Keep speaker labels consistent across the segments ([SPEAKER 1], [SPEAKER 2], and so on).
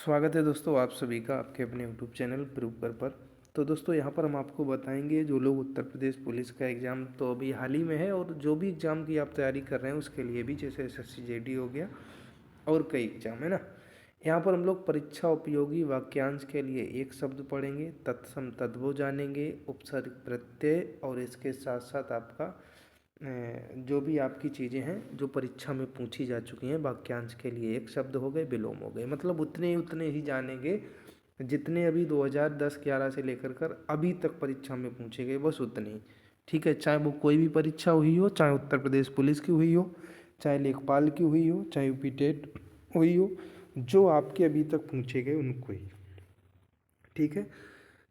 [SPEAKER 1] स्वागत है दोस्तों आप सभी का आपके अपने यूट्यूब चैनल प्रूव पर। तो दोस्तों यहाँ पर हम आपको बताएंगे जो लोग उत्तर प्रदेश पुलिस का एग्ज़ाम तो अभी हाल ही में है और जो भी एग्ज़ाम की आप तैयारी कर रहे हैं उसके लिए भी, जैसे एसएससी जेडी हो गया और कई एग्ज़ाम है ना। यहाँ पर हम लोग परीक्षा उपयोगी वाक्यांश के लिए एक शब्द पढ़ेंगे, तत्सम तद्भव जानेंगे, उपसर्ग प्रत्यय और इसके साथ साथ आपका जो भी आपकी चीज़ें हैं जो परीक्षा में पूछी जा चुकी हैं। वाक्यांश के लिए एक शब्द हो गए, विलोम हो गए, मतलब उतने ही जानेंगे जितने अभी 2010-11 से लेकर कर अभी तक परीक्षा में पूछे गए, बस उतने ही। ठीक है, चाहे वो कोई भी परीक्षा हुई हो, चाहे उत्तर प्रदेश पुलिस की हुई हो, चाहे लेखपाल की हुई हो, चाहे यूपी टेट हुई हो, जो आपके अभी तक पूछे गए उनको ही। ठीक है,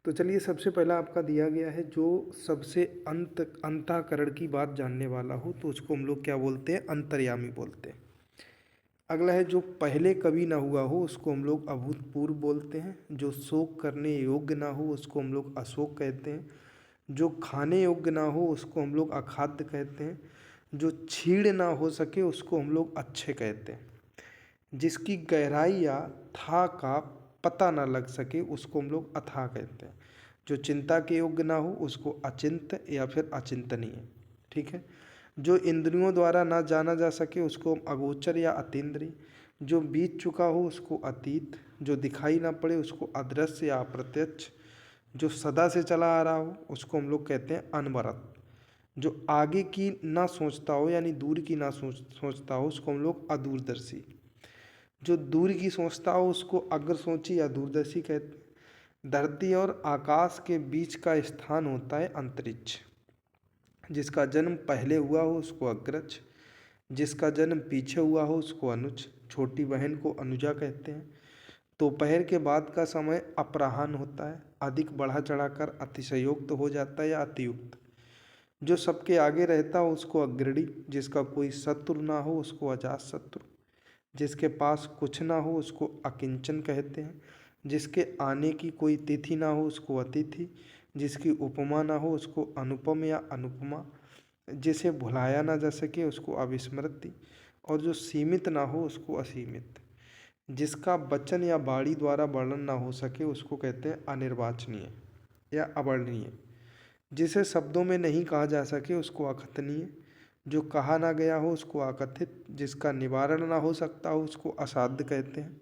[SPEAKER 1] तो चलिए सबसे पहला आपका दिया गया है जो सबसे अंतःकरण की बात जानने वाला हो तो उसको हम लोग क्या बोलते हैं, अंतर्यामी बोलते हैं। अगला है जो पहले कभी ना हुआ हो उसको हम लोग अभूतपूर्व बोलते हैं। जो शोक करने योग्य ना हो उसको हम लोग अशोक कहते हैं। जो खाने योग्य ना हो उसको हम लोग अखाद्य कहते हैं। जो छीड़ ना हो सके उसको हम लोग अच्छे कहते हैं। जिसकी गहराई या था का पता ना लग सके उसको हम लोग अथाह कहते हैं। जो चिंता के योग्य ना हो उसको अचिंत्य या फिर अचिंतनीय। ठीक है, जो इंद्रियों द्वारा ना जाना जा सके उसको हम अगोचर या अतीन्द्रिय। जो बीत चुका हो उसको अतीत। जो दिखाई ना पड़े उसको अदृश्य या अप्रत्यक्ष। जो सदा से चला आ रहा हो उसको हम लोग कहते हैं अनवरत। जो आगे की ना सोचता हो यानी दूर की ना सोचता हो उसको हम लोग अदूरदर्शी। जो दूर की सोचता हो उसको अग्रसोची या दूरदर्शी कहते हैं। धरती और आकाश के बीच का स्थान होता है अंतरिक्ष। जिसका जन्म पहले हुआ हो उसको अग्रज। जिसका जन्म पीछे हुआ हो उसको अनुज। छोटी बहन को अनुजा कहते हैं। दोपहर के बाद का समय अपराह्न होता है। अधिक बढ़ा चढ़ाकर अतिशयोक्त हो जाता है या अतियुक्त। जो सबके आगे रहता हो उसको अग्रणी। जिसका कोई शत्रु ना हो उसको अजात शत्रु। जिसके पास कुछ ना हो उसको अकिंचन कहते हैं। जिसके आने की कोई तिथि ना हो उसको अतिथि। जिसकी उपमा ना हो उसको अनुपम या अनुपमा। जिसे भुलाया ना जा सके उसको अविस्मृति। और जो सीमित ना हो उसको असीमित। जिसका वचन या वाणी द्वारा वर्णन ना हो सके उसको कहते हैं अनिर्वाचनीय या अवर्णनीय। जिसे शब्दों में नहीं कहा जा सके उसको अकथनीय। जो कहा ना गया हो उसको अकथित। जिसका निवारण ना हो सकता हो उसको असाध्य कहते हैं।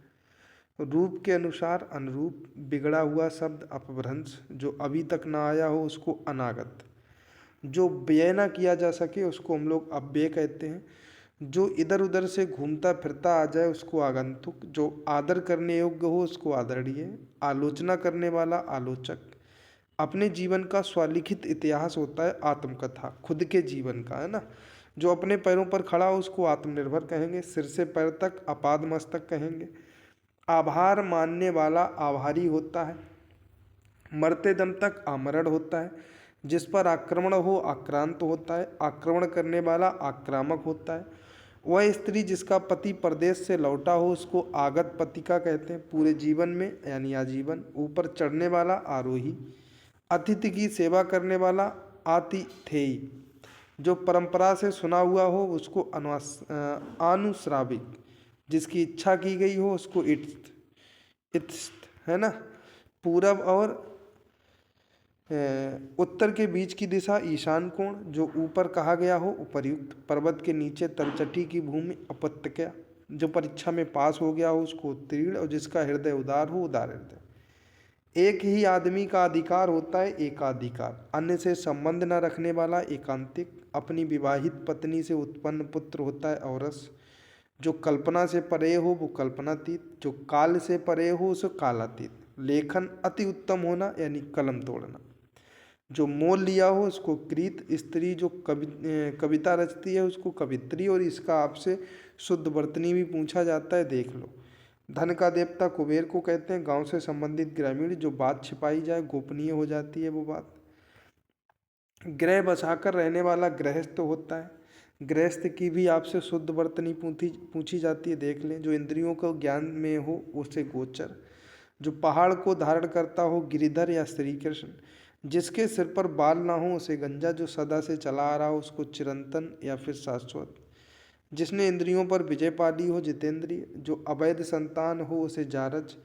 [SPEAKER 1] रूप के अनुसार अनुरूप। बिगड़ा हुआ शब्द अपभ्रंश। जो अभी तक ना आया हो उसको अनागत। जो व्यय ना किया जा सके उसको हम लोग अव्यय कहते हैं। जो इधर उधर से घूमता फिरता आ जाए उसको आगंतुक। जो आदर करने योग्य हो उसको आदरणीय। आलोचना करने वाला आलोचक। अपने जीवन का स्वलिखित इतिहास होता है आत्मकथा, खुद के जीवन का, है ना। जो अपने पैरों पर खड़ा हो उसको आत्मनिर्भर कहेंगे। सिर से पैर तक आपाद मस्तक कहेंगे। आभार मानने वाला आभारी होता है। मरते दम तक आमरण होता है। जिस पर आक्रमण हो आक्रांत होता है। आक्रमण करने वाला आक्रामक होता है। वह स्त्री जिसका पति परदेश से लौटा हो उसको आगत पतिका कहते हैं। पूरे जीवन में यानी आजीवन। ऊपर चढ़ने वाला आरोही। अतिथि की सेवा करने वाला आतिथेयी। जो परंपरा से सुना हुआ हो उसको आनुश्राविक। जिसकी इच्छा की गई हो उसको इत्थ इत्स्त, है ना। पूरब और उत्तर के बीच की दिशा ईशान कोण। जो ऊपर कहा गया हो उपर्युक्त। पर्वत के नीचे तलचटी की भूमि अपत्यका। जो परीक्षा में पास हो गया हो उसको उत्तीर्ण। और जिसका हृदय उदार हो उदार हृदय। एक ही आदमी का अधिकार होता है एकाधिकार। अन्य से संबंध न रखने वाला एकांतिक। अपनी विवाहित पत्नी से उत्पन्न पुत्र होता है औरस। जो कल्पना से परे हो वो कल्पनातीत। जो काल से परे हो उसे कालातीत। लेखन अति उत्तम होना यानी कलम तोड़ना। जो मोल लिया हो उसको कृत। स्त्री जो कविता रचती है उसको कवित्री। और इसका आपसे शुद्ध वर्तनी भी पूछा जाता है, देख लो। धन का देवता कुबेर को कहते हैं। गांव से संबंधित ग्रामीण। जो बात छिपाई जाए गोपनीय हो जाती है वो बात। गृह बसाकर रहने वाला गृहस्थ होता है। गृहस्थ की भी आपसे शुद्ध वर्तनी पूछी जाती है, देख लें। जो इंद्रियों को ज्ञान में हो उसे गोचर। जो पहाड़ को धारण करता हो गिरिधर या श्री कृष्ण। जिसके सिर पर बाल ना हो उसे गंजा। जो सदा से चला आ रहा हो उसको चिरंतन या फिर शाश्वत। जिसने इंद्रियों पर विजय पा ली हो जितेंद्रिय। जो अवैध संतान हो उसे जारज।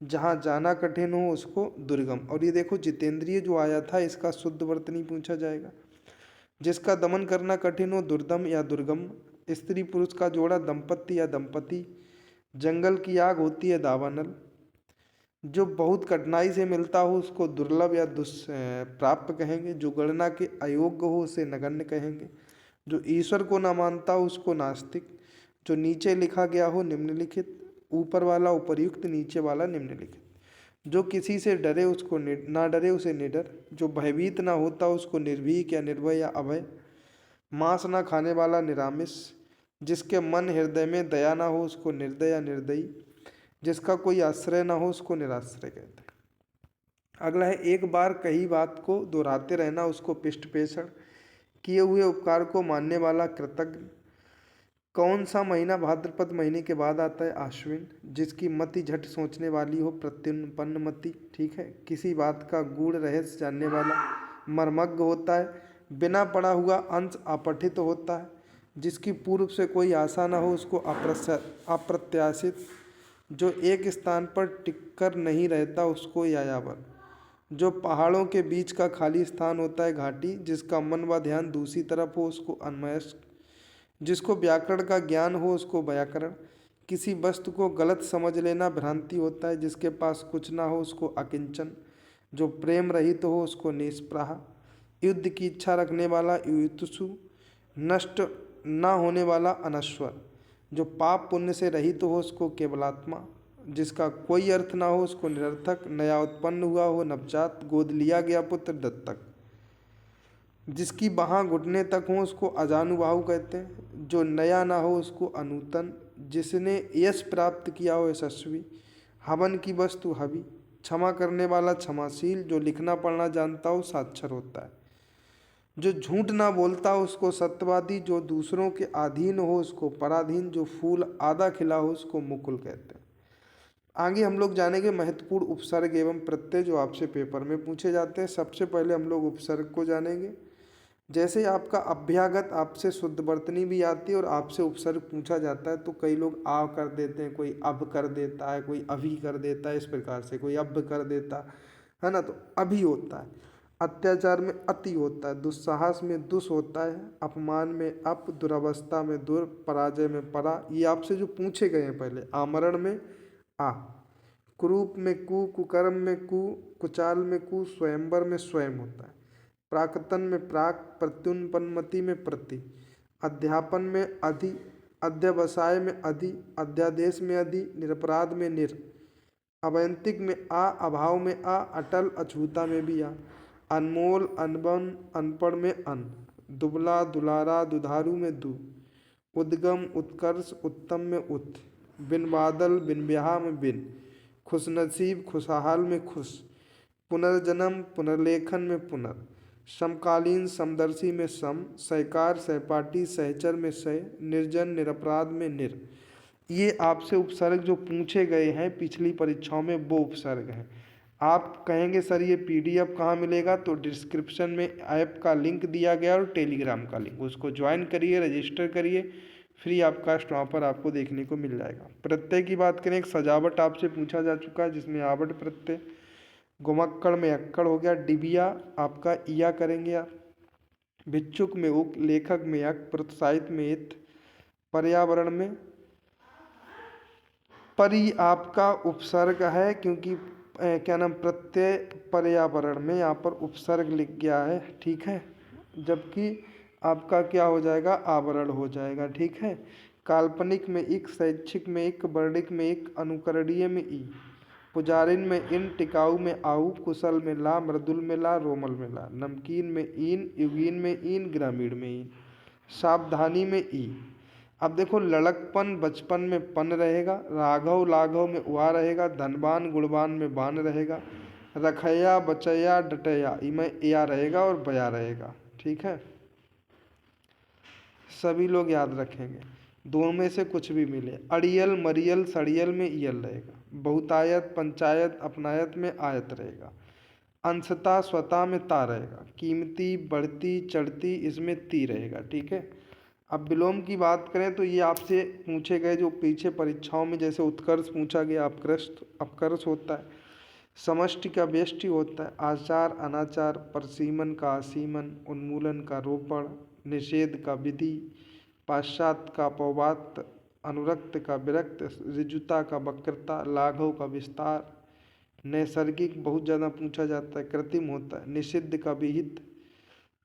[SPEAKER 1] जहाँ जाना कठिन हो उसको दुर्गम। और ये देखो जितेंद्रिय जो आया था इसका शुद्ध वर्तनी पूछा जाएगा। जिसका दमन करना कठिन हो दुर्दम या दुर्गम। स्त्री पुरुष का जोड़ा दंपत्ति या दंपति। जंगल की आग होती है दावानल। जो बहुत कठिनाई से मिलता हो उसको दुर्लभ या दुष्प्राप्य कहेंगे। जो गणना के अयोग्य हो उसे नगण्य कहेंगे। जो ईश्वर को न मानता हो उसको नास्तिक। जो नीचे लिखा गया हो निम्नलिखित। ऊपर वाला उपर्युक्त, नीचे वाला निम्नलिखित। जो किसी से डरे उसको ना डरे उसे निडर। जो भयभीत ना होता उसको निर्भीक या निर्भय या अभय। मांस ना खाने वाला निरामिष। जिसके मन हृदय में दया ना हो उसको निर्दय या निर्दयी। जिसका कोई आश्रय ना हो उसको निराश्रय कहते हैं। अगला है एक बार कही बात को दोहराते रहना उसको पिष्ट पेषण। किए हुए उपकार को मानने वाला कृतज्ञ। कौन सा महीना भाद्रपद महीने के बाद आता है? आश्विन। जिसकी मति झट सोचने वाली हो प्रत्युत्पन्न मति। ठीक है। किसी बात का गूढ़ रहस्य जानने वाला मर्मज्ञ होता है। बिना पढ़ा हुआ अंश अपठित होता है। जिसकी पूर्व से कोई आशा न हो उसको अप्रत्याशित। जो एक स्थान पर टिककर नहीं रहता उसको यायावर। जो पहाड़ों के बीच का खाली स्थान होता है घाटी। जिसका मन व ध्यान दूसरी तरफ हो उसको अन्वयस्क। जिसको व्याकरण का ज्ञान हो उसको व्याकरण। किसी वस्तु को गलत समझ लेना भ्रांति होता है। जिसके पास कुछ ना हो उसको अकिंचन। जो प्रेम रहित हो उसको निष्प्राह। युद्ध की इच्छा रखने वाला युयुत्सु। नष्ट ना होने वाला अनश्वर। जो पाप पुण्य से रहित हो उसको केवलात्मा। जिसका कोई अर्थ ना हो उसको निरर्थक। नया उत्पन्न हुआ हो नवजात। गोद लिया गया पुत्र दत्तक। जिसकी बाहाँ घुटने तक हो उसको अजानुबाहु कहते हैं। जो नया ना हो उसको अनूतन। जिसने यश प्राप्त किया हो यशस्वी। हवन की वस्तु हवि। क्षमा करने वाला क्षमाशील। जो लिखना पढ़ना जानता हो साक्षर होता है। जो झूठ ना बोलता हो उसको सत्यवादी। जो दूसरों के अधीन हो उसको पराधीन। जो फूल आधा खिला हो उसको मुकुल कहते हैं। आगे हम लोग जानेंगे महत्वपूर्ण उपसर्ग एवं प्रत्यय जो आपसे पेपर में पूछे जाते हैं। सबसे पहले हम लोग उपसर्ग को जानेंगे। जैसे आपका अभ्यागत आपसे शुद्ध वर्तनी भी आती है और आपसे उपसर्ग पूछा जाता है तो कई लोग आ कर देते हैं, कोई अब कर देता है, कोई अभी कर देता है, इस प्रकार से कोई अब कर देता है ना। तो अभी होता है। अत्याचार में अति होता है। दुस्साहस में दुस होता है। अपमान में अप। दुरावस्था में दुर। पराजय में परा। ये आपसे जो पूछे गए हैं पहले। आमरण में आ। कुरूप में कु। कुकर्म में कु। कुचाल में कु। स्वयंवर में स्वयं होता है। प्राक्तन में प्राक। प्रत्युत्पन्नमति में प्रति। अध्यापन में अधि। अध्यवसाय में अधि। अध्यादेश में अधि। निरपराध में निर। अवैंतिक में आ। अभाव में आ। अटल अछूता में भी आ। अनमोल अनबन अनपढ़ में अन। दुबला दुलारा दुधारू में दु। उद्गम उत्कर्ष उत्तम में उत। बिन बादल बिन ब्याह में बिन। खुशनसीब खुशहाल में खुश। पुनर्जन्म पुनर्लेखन में पुनर। समकालीन समदर्शी में सम। सहकार सहपाठी सहचर में सह। निर्जन निरपराध में निर। ये आपसे उपसर्ग जो पूछे गए हैं पिछली परीक्षाओं में वो उपसर्ग हैं। आप कहेंगे सर ये पीडीएफ कहाँ मिलेगा, तो डिस्क्रिप्शन में ऐप का लिंक दिया गया और टेलीग्राम का लिंक, उसको ज्वाइन करिए, रजिस्टर करिए, फ्री आपका स्टॉपर आपको देखने को मिल जाएगा। प्रत्यय की बात करें, एक सजावट आपसे पूछा जा चुका है जिसमें आवट प्रत्यय। गुमक्कड़ में अक्कड़ हो गया। डिबिया आपका इया करेंगे आप। भिक्षुक में उक। लेखक में अक। प्रोत्साहित में इत। पर्यावरण में परि आपका उपसर्ग है क्योंकि क्या नाम प्रत्यय पर्यावरण में यहाँ पर उपसर्ग लिख गया है। ठीक है, जबकि आपका क्या हो जाएगा, आवरण हो जाएगा। ठीक है। काल्पनिक में इक। शैक्षिक में इक। वर्णिक में इक। अनुकरणीय में ई। पुजारिन में इन। टिकाऊ में आऊ। कुशल में ला। मृदुल में ला। रोमल में ला। नमकीन में ईन। युगीन में ईन। ग्रामीण में ईन। सावधानी में ई। अब देखो लड़कपन बचपन में पन रहेगा। राघव लाघव में उआ रहेगा। धनवान गुणवान में बान रहेगा। रखैया बचैया डटैया इमें या रहेगा और बया रहेगा। ठीक है, सभी लोग याद रखेंगे। दोनों में से कुछ भी मिले। अड़ियल मरियल सड़ियल में ईयल रहेगा। बहुतायत पंचायत अपनायत में आयत रहेगा। अंशता स्वता में ता रहेगा। कीमती बढ़ती चढ़ती इसमें ती रहेगा। ठीक है। अब विलोम की बात करें तो ये आपसे पूछे गए जो पीछे परीक्षाओं में जैसे उत्कर्ष पूछा गया, अपकृष्ट अपकर्ष होता है, समष्टि का व्यष्टि होता है, आचार अनाचार, परसीमन का आसीमन, उन्मूलन का रोपण, निषेध का विधि, पाश्चात्य का पौवात्य, अनुरक्त का विरक्त, ऋजुता का वक्रता, लाघव का विस्तार, नैसर्गिक बहुत ज़्यादा पूछा जाता है, कृत्रिम होता है, निषिद्ध का विहित,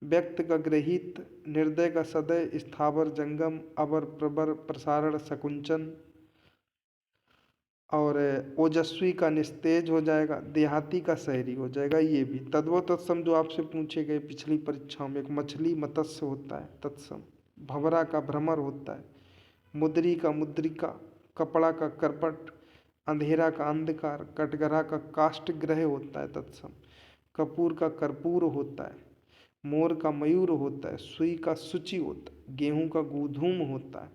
[SPEAKER 1] व्यक्त का गृहीत, निर्दय का सदय, स्थावर जंगम, अवर प्रबर प्रसारण सकुंचन, और ओजस्वी का निस्तेज हो जाएगा, देहाती का शहरी हो जाएगा। ये भी तद्भव तत्सम जो आपसे पूछे गए पिछली परीक्षाओं में, एक मछली मत्स्य होता है तत्सम, भंवरा का भ्रमर होता है, मुद्री का मुद्रिका, कपड़ा का करपट, अंधेरा का अंधकार, कटघरा का काष्ठग्रह होता है तत्सम, कपूर का कर्पूर होता है, मोर का मयूर होता है, सुई का सूची होता है, गेहूं का गोधूम होता है,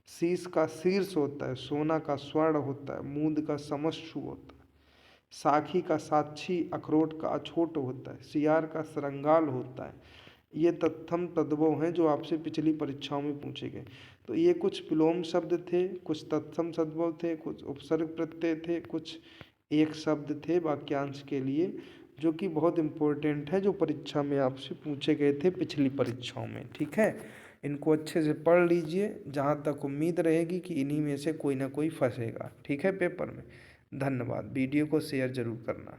[SPEAKER 1] शीश का शीर्ष होता है, सोना का स्वर्ण होता है, मूंद का समश्रु होता है, साखी का साक्षी, अखरोट का अछोट होता है, सियार का सरंगाल होता है। ये तत्थम तद्भव हैं जो आपसे पिछली परीक्षाओं में पूछे गए। तो ये कुछ विलोम शब्द थे, कुछ तत्सम तद्भव थे, कुछ उपसर्ग प्रत्यय थे, कुछ एक शब्द थे वाक्यांश के लिए, जो कि बहुत इम्पोर्टेंट है, जो परीक्षा में आपसे पूछे गए थे पिछली परीक्षाओं में। ठीक है, इनको अच्छे से पढ़ लीजिए, जहाँ तक उम्मीद रहेगी कि इन्हीं में से कोई ना कोई फंसेगा। ठीक है पेपर में। धन्यवाद। वीडियो को शेयर ज़रूर करना।